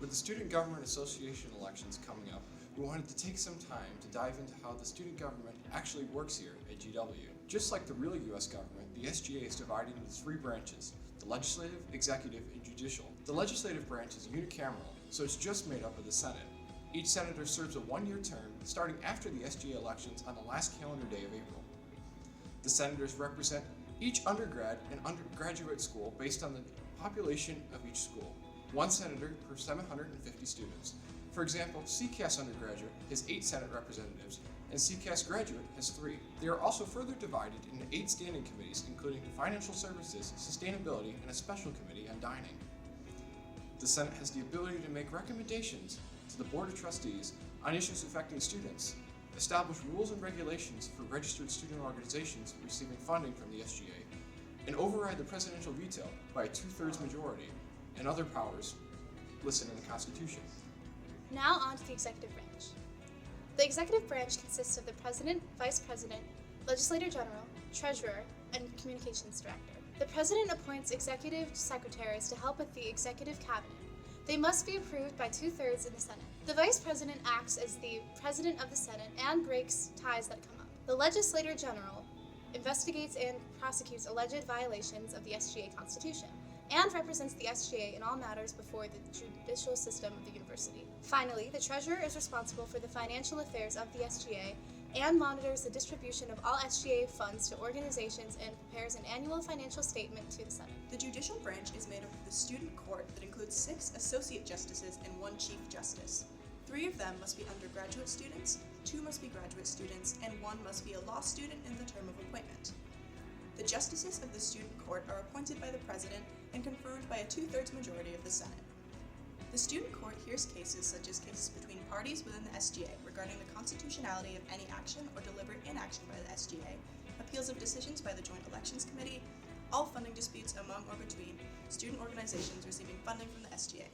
With the Student Government Association elections coming up, we wanted to take some time to dive into how the student government actually works here at GW. Just like the real U.S. government, the SGA is divided into three branches: the legislative, executive, and judicial. The legislative branch is unicameral, so it's just made up of the Senate. Each senator serves a one-year term starting after the SGA elections on the last calendar day of April. The senators represent each undergrad and undergraduate school based on the population of each school. One senator per 750 students. For example, CCAS undergraduate has 8 Senate representatives, and CCAS graduate has 3. They are also further divided into 8 standing committees, including financial services, sustainability, and a special committee on dining. The Senate has the ability to make recommendations to the Board of Trustees on issues affecting students, establish rules and regulations for registered student organizations receiving funding from the SGA, and override the presidential veto by a 2/3 majority, and other powers listed in the Constitution. Now on to the executive branch. The executive branch consists of the president, vice president, legislator general, treasurer, and communications director. The president appoints executive secretaries to help with the executive cabinet. They must be approved by 2/3 in the Senate. The vice president acts as the president of the Senate and breaks ties that come up. The legislator general investigates and prosecutes alleged violations of the SGA Constitution and represents the SGA in all matters before the judicial system of the university. Finally, the treasurer is responsible for the financial affairs of the SGA and monitors the distribution of all SGA funds to organizations and prepares an annual financial statement to the Senate. The judicial branch is made up of the student court that includes 6 associate justices and 1 chief justice. 3 of them must be undergraduate students, 2 must be graduate students, and 1 must be a law student in the term of appointment. The justices of the student court are appointed by the president and confirmed by a 2/3 majority of the Senate. The student court hears cases such as cases between parties within the SGA regarding the constitutionality of any action or deliberate inaction by the SGA, appeals of decisions by the Joint Elections Committee, all funding disputes among or between student organizations receiving funding from the SGA.